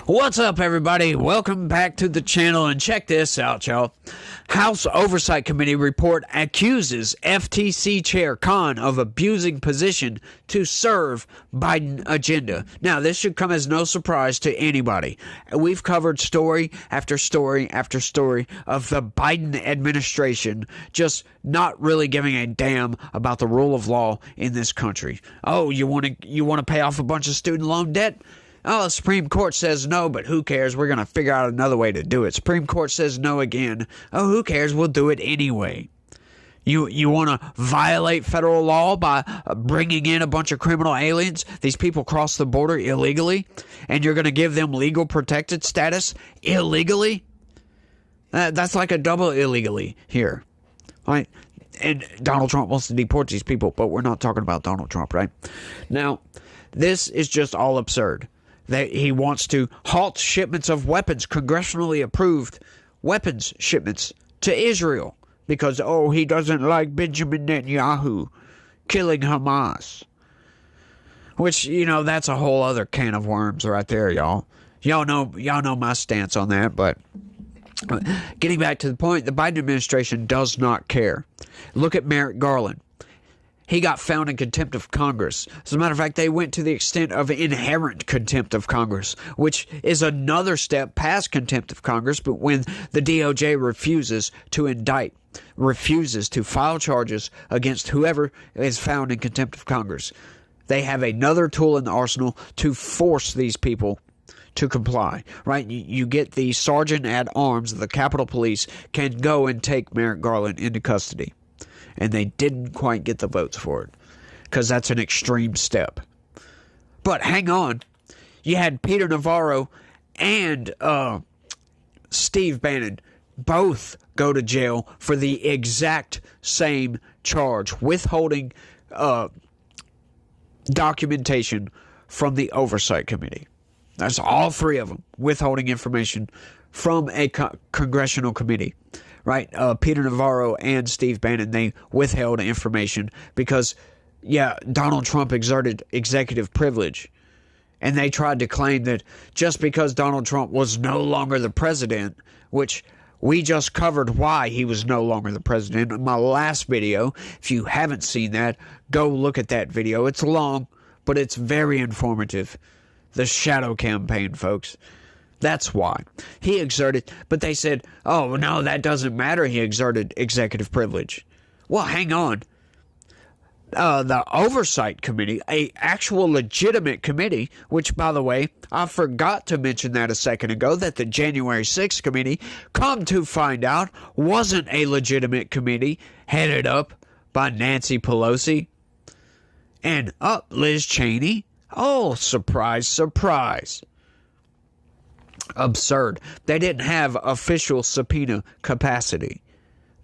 What's up, everybody? Welcome back to the channel, and check this out, y'all. House Oversight Committee report accuses FTC Chair Khan of abusing position to serve Biden agenda. Now, this should come as no surprise to anybody. We've covered story after story after story of the Biden administration just not really giving a damn about the rule of law in this country. Oh, you want to pay off a bunch of student loan debt? Oh, the Supreme Court says no, but who cares? We're going to figure out another way to do it. Supreme Court says no again. Oh, who cares? We'll do it anyway. You want to violate federal law by bringing in a bunch of criminal aliens? These people cross the border illegally, and you're going to give them legal protected status illegally? That's like a double illegally here, right? And Donald Trump wants to deport these people, but we're not talking about Donald Trump, right? Now, this is just all absurd. He wants to halt shipments of weapons, congressionally approved weapons shipments to Israel because, he doesn't like Benjamin Netanyahu killing Hamas. Which, that's a whole other can of worms right there, y'all. Y'all know my stance on that, but getting back to the point, the Biden administration does not care. Look at Merrick Garland. He got found in contempt of Congress. As a matter of fact, they went to the extent of inherent contempt of Congress, which is another step past contempt of Congress. But when the DOJ refuses to indict, refuses to file charges against whoever is found in contempt of Congress, they have another tool in the arsenal to force these people to comply, right? You get the sergeant at arms of the Capitol Police can go and take Merrick Garland into custody. And they didn't quite get the votes for it because that's an extreme step. But hang on. You had Peter Navarro and Steve Bannon both go to jail for the exact same charge, withholding documentation from the Oversight Committee. That's all three of them, withholding information from a congressional committee. Right, Peter Navarro and Steve Bannon, they withheld information because, Donald Trump exerted executive privilege. And they tried to claim that just because Donald Trump was no longer the president, which we just covered why he was no longer the president in my last video. If you haven't seen that, go look at that video. It's long, but it's very informative. The shadow campaign, folks. That's why he exerted, but they said, oh, no, that doesn't matter. He exerted executive privilege. Well, hang on. The Oversight Committee, a actual legitimate committee, which, by the way, I forgot to mention that a second ago, that the January 6th committee, come to find out, wasn't a legitimate committee headed up by Nancy Pelosi and Liz Cheney. Oh, surprise, surprise. Absurd. They didn't have official subpoena capacity,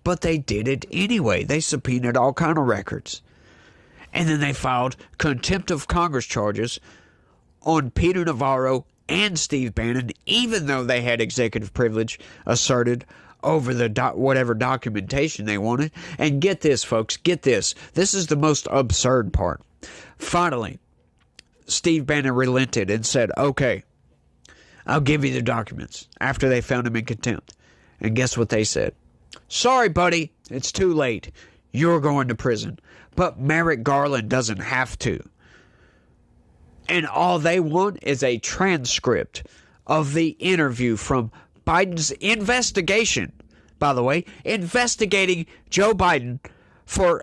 but they did it anyway. They subpoenaed all kind of records. And then they filed contempt of Congress charges on Peter Navarro and Steve Bannon, even though they had executive privilege asserted over the whatever documentation they wanted. And get this, folks, get this. This is the most absurd part. Finally, Steve Bannon relented and said, okay, I'll give you the documents after they found him in contempt. And guess what they said? Sorry, buddy, it's too late. You're going to prison. But Merrick Garland doesn't have to. And all they want is a transcript of the interview from Biden's investigation. By the way, investigating Joe Biden for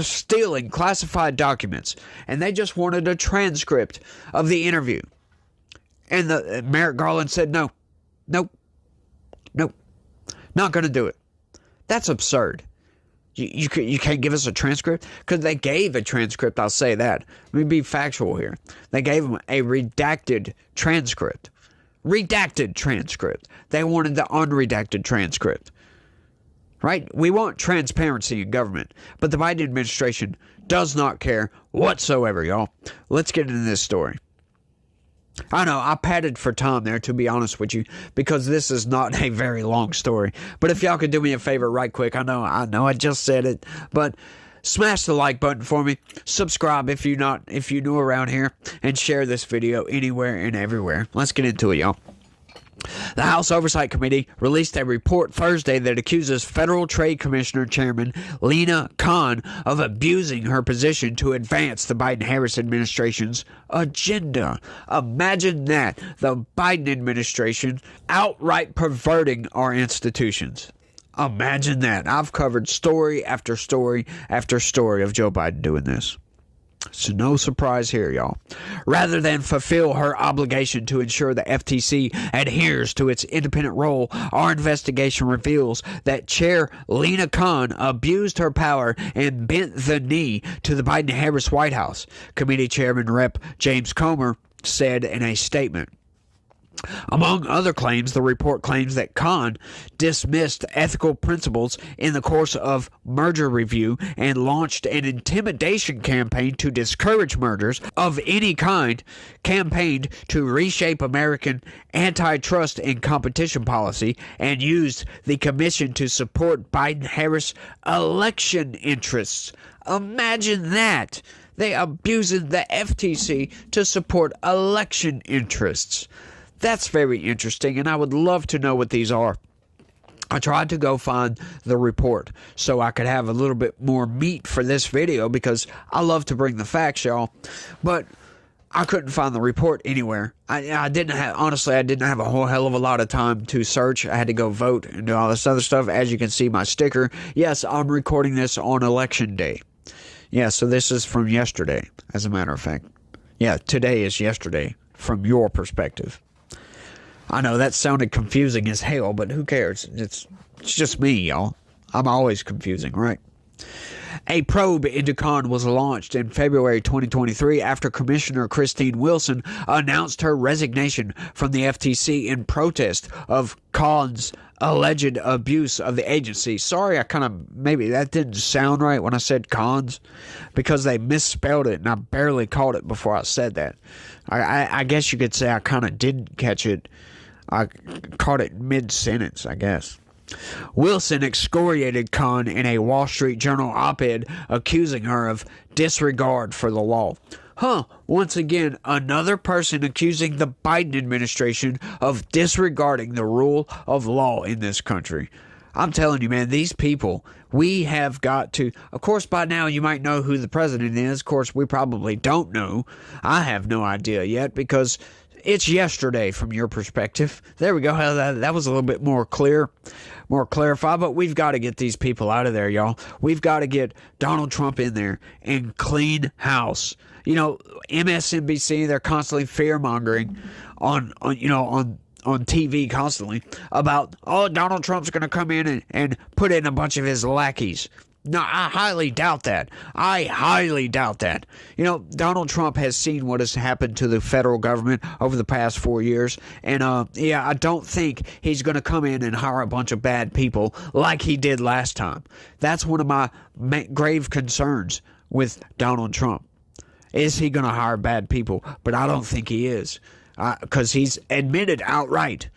stealing classified documents. And they just wanted a transcript of the interview. And Merrick Garland said, nope, not going to do it. That's absurd. You can't give us a transcript? Because they gave a transcript, I'll say that. Let me be factual here. They gave them a redacted transcript. Redacted transcript. They wanted the unredacted transcript. Right? We want transparency in government. But the Biden administration does not care whatsoever, y'all. Let's get into this story. I know, I padded for time there, to be honest with you, because this is not a very long story. But if y'all could do me a favor right quick, I know I just said it, but Smash the like button for me. Subscribe if you're new around here, and share this video anywhere and everywhere. Let's get into it, y'all. The House Oversight Committee released a report Thursday that accuses Federal Trade Commissioner Chairman Lina Khan of abusing her position to advance the Biden-Harris administration's agenda. Imagine that, the Biden administration outright perverting our institutions. Imagine that. I've covered story after story after story of Joe Biden doing this. So no surprise here, y'all. Rather than fulfill her obligation to ensure the FTC adheres to its independent role, our investigation reveals that Chair Lina Khan abused her power and bent the knee to the Biden-Harris White House, Committee Chairman Rep. James Comer said in a statement. Among other claims, the report claims that Khan dismissed ethical principles in the course of merger review and launched an intimidation campaign to discourage mergers of any kind, campaigned to reshape American antitrust and competition policy, and used the commission to support Biden-Harris election interests. Imagine that. They abused the FTC to support election interests. That's very interesting, and I would love to know what these are. I tried to go find the report so I could have a little bit more meat for this video because I love to bring the facts, y'all. But I couldn't find the report anywhere. I didn't have a whole hell of a lot of time to search. I had to go vote and do all this other stuff. As you can see, my sticker. Yes, I'm recording this on election day. Yeah, so this is from yesterday, as a matter of fact. Yeah, today is yesterday from your perspective. I know that sounded confusing as hell, but who cares? It's just me, y'all. I'm always confusing, right? A probe into Khan was launched in February 2023 after Commissioner Christine Wilson announced her resignation from the FTC in protest of Khan's alleged abuse of the agency. Sorry, maybe that didn't sound right when I said Khan's, because they misspelled it and I barely caught it before I said that. I guess you could say I kind of didn't catch it. I caught it mid-sentence, I guess. Wilson excoriated Khan in a Wall Street Journal op-ed accusing her of disregard for the law. Once again, another person accusing the Biden administration of disregarding the rule of law in this country. I'm telling you, man, these people, we have got to... Of course, by now you might know who the president is. Of course, we probably don't know. I have no idea yet because... it's yesterday from your perspective. There we go. That was a little bit more clear, more clarified. But we've got to get these people out of there, y'all. We've got to get Donald Trump in there and clean house. You know, MSNBC, they're constantly fear-mongering on TV constantly about, Donald Trump's going to come in and put in a bunch of his lackeys. No, I highly doubt that. You know, Donald Trump has seen what has happened to the federal government over the past 4 years. And, I don't think he's going to come in and hire a bunch of bad people like he did last time. That's one of my grave concerns with Donald Trump. Is he going to hire bad people? But I don't think he is. Because he's admitted outright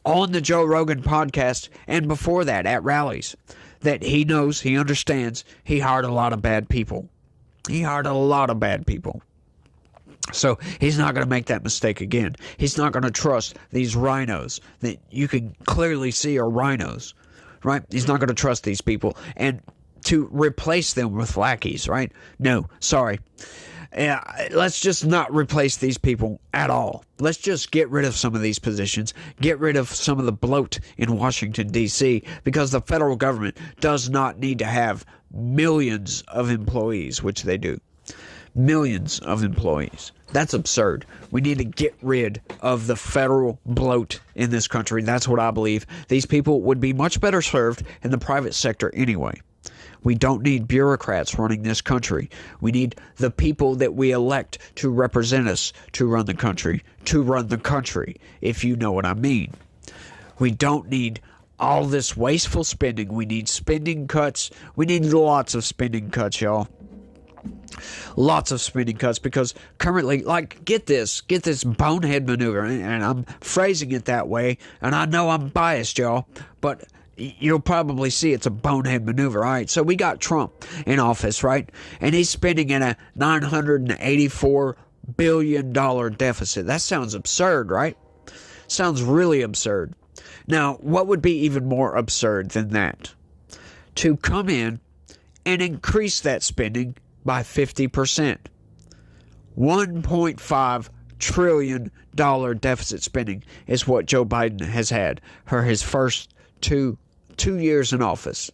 on the Joe Rogan podcast and before that at rallies that he knows, he understands, he hired a lot of bad people. So he's not going to make that mistake again. He's not going to trust these rhinos that you can clearly see are rhinos, right? He's not going to trust these people and to replace them with lackeys, right? No, sorry. Let's just not replace these people at all. Let's just get rid of some of these positions, get rid of some of the bloat in Washington, D.C., because the federal government does not need to have millions of employees, which they do. Millions of employees. That's absurd. We need to get rid of the federal bloat in this country. That's what I believe. These people would be much better served in the private sector anyway. We don't need bureaucrats running this country. We need the people that we elect to represent us to run the country, if you know what I mean. We don't need all this wasteful spending. We need spending cuts. We need lots of spending cuts, y'all. Lots of spending cuts, because currently, get this bonehead maneuver, and I'm phrasing it that way, and I know I'm biased, y'all, but you'll probably see it's a bonehead maneuver. All right, so we got Trump in office, right? And he's spending in a $984 billion deficit. That sounds absurd, right? Sounds really absurd. Now, what would be even more absurd than that? To come in and increase that spending by 50%. $1.5 trillion deficit spending is what Joe Biden has had for his first two years in office.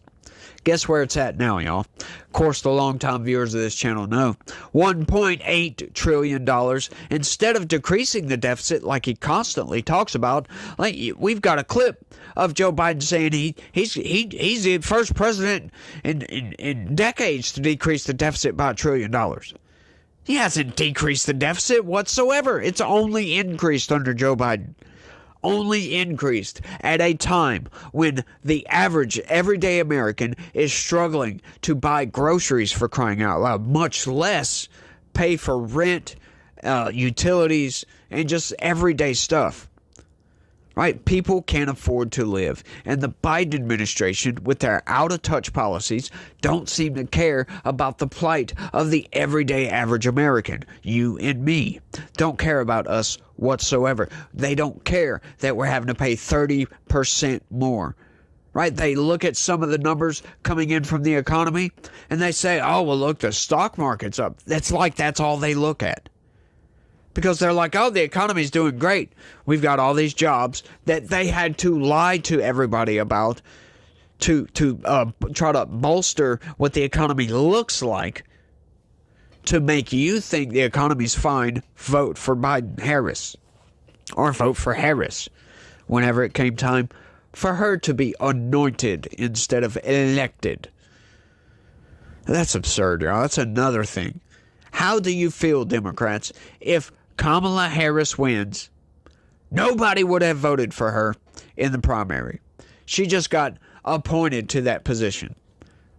Guess where it's at now, y'all? Of course, the longtime viewers of this channel know. $1.8 trillion. Instead of decreasing the deficit like he constantly talks about, like we've got a clip of Joe Biden saying he's the first president in decades to decrease the deficit by $1 trillion. He hasn't decreased the deficit whatsoever. It's only increased under Joe Biden. Only increased at a time when the average everyday American is struggling to buy groceries, for crying out loud, much less pay for rent, utilities, and just everyday stuff. Right? People can't afford to live. And the Biden administration, with their out-of-touch policies, don't seem to care about the plight of the everyday average American. You and me don't care about us whatsoever. They don't care that we're having to pay 30% more. Right? They look at some of the numbers coming in from the economy, and they say, oh, well, look, the stock market's up. That's all they look at. Because they're like, oh, the economy's doing great. We've got all these jobs that they had to lie to everybody about to try to bolster what the economy looks like to make you think the economy's fine. Vote for Biden-Harris. Or vote for Harris whenever it came time for her to be anointed instead of elected. That's absurd, y'all. That's another thing. How do you feel, Democrats, if Kamala Harris wins? Nobody would have voted for her in the primary. She just got appointed to that position,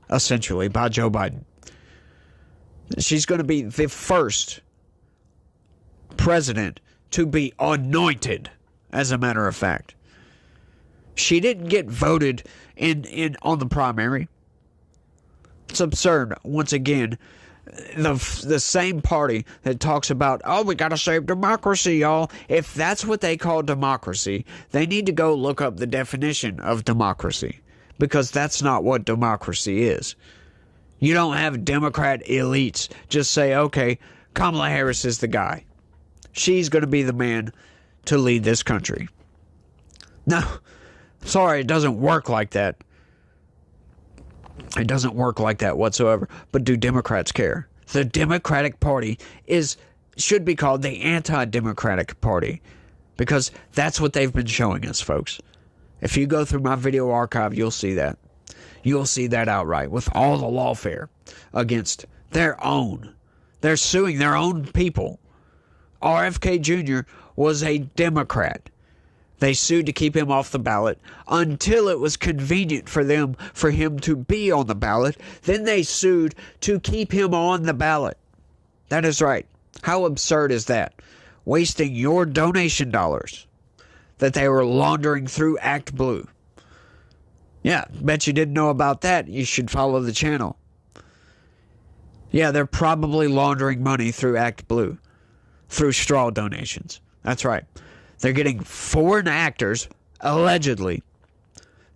essentially, by Joe Biden. She's going to be the first president to be anointed, as a matter of fact. She didn't get voted on the primary. It's absurd. Once again, the same party that talks about, oh, we got to save democracy, y'all. If that's what they call democracy, they need to go look up the definition of democracy, because that's not what democracy is. You don't have Democrat elites just say, okay, Kamala Harris is the guy. She's going to be the man to lead this country. No, sorry, it doesn't work like that. It doesn't work like that whatsoever. But do Democrats care? The Democratic Party should be called the anti-democratic party, because that's what they've been showing us, folks. If you go through my video archive, you'll see that. You'll see that outright with all the lawfare against their own. They're suing their own people. RFK Jr. was a Democrat. They sued to keep him off the ballot until it was convenient for him to be on the ballot. Then they sued to keep him on the ballot. That is right. How absurd is that? Wasting your donation dollars that they were laundering through Act Blue. Yeah, bet you didn't know about that. You should follow the channel. Yeah, they're probably laundering money through Act Blue, through straw donations. That's right. They're getting foreign actors, allegedly,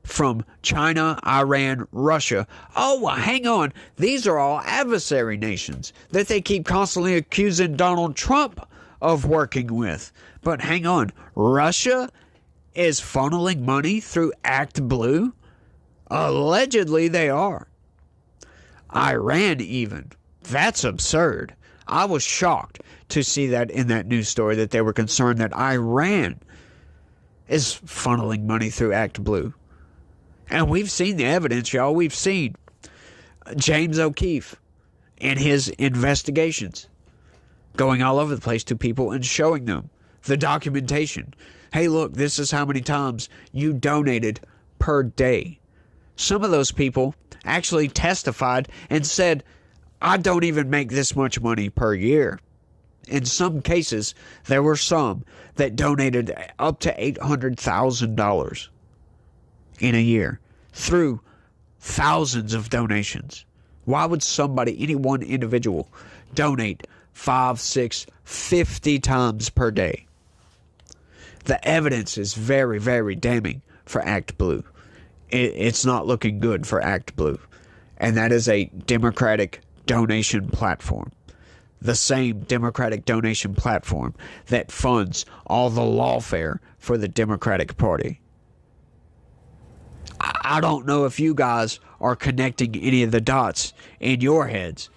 from China, Iran, Russia. Oh, hang on. These are all adversary nations that they keep constantly accusing Donald Trump of working with. But hang on. Russia is funneling money through Act Blue? Allegedly, they are. Iran, even. That's absurd. I was shocked to see that in that news story, that they were concerned that Iran is funneling money through Act Blue. And we've seen the evidence, y'all. We've seen James O'Keefe and his investigations going all over the place to people and showing them the documentation. Hey, look, this is how many times you donated per day. Some of those people actually testified and said, I don't even make this much money per year. In some cases, there were some that donated up to $800,000 in a year. through thousands of donations. Why would somebody, any one individual, donate 5, 6, 50 times per day? The evidence is very, very damning for Act Blue. It's not looking good for Act Blue. And that is a Democratic donation platform. The same Democratic donation platform that funds all the lawfare for the Democratic Party. I don't know if you guys are connecting any of the dots in your heads,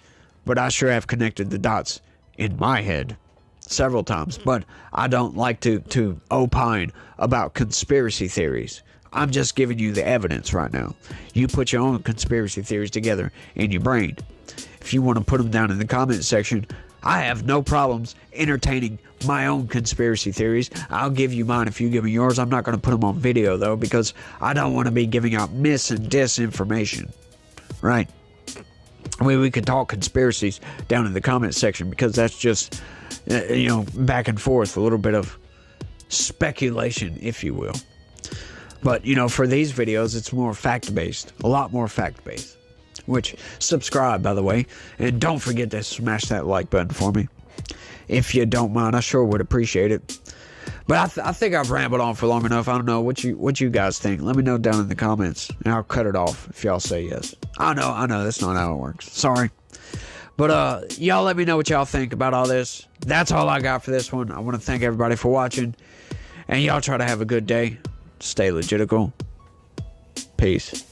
but I sure have connected the dots in my head several times. But I don't like to opine about conspiracy theories. I'm just giving you the evidence right now. You put your own conspiracy theories together in your brain. If you want to put them down in the comment section, I have no problems entertaining my own conspiracy theories. I'll give you mine if you give me yours. I'm not going to put them on video, though, because I don't want to be giving out mis and disinformation. Right? I mean, we could talk conspiracies down in the comment section, because that's just, back and forth, a little bit of speculation, if you will. But, for these videos, it's more fact-based, a lot more fact-based. Which, subscribe, by the way, and don't forget to smash that like button for me. If you don't mind, I sure would appreciate it. But I think I've rambled on for long enough. I don't know what you guys think. Let me know down in the comments, and I'll cut it off if y'all say yes. I know, that's not how it works. Sorry. But y'all let me know what y'all think about all this. That's all I got for this one. I want to thank everybody for watching, and y'all try to have a good day. Stay legitical. Peace.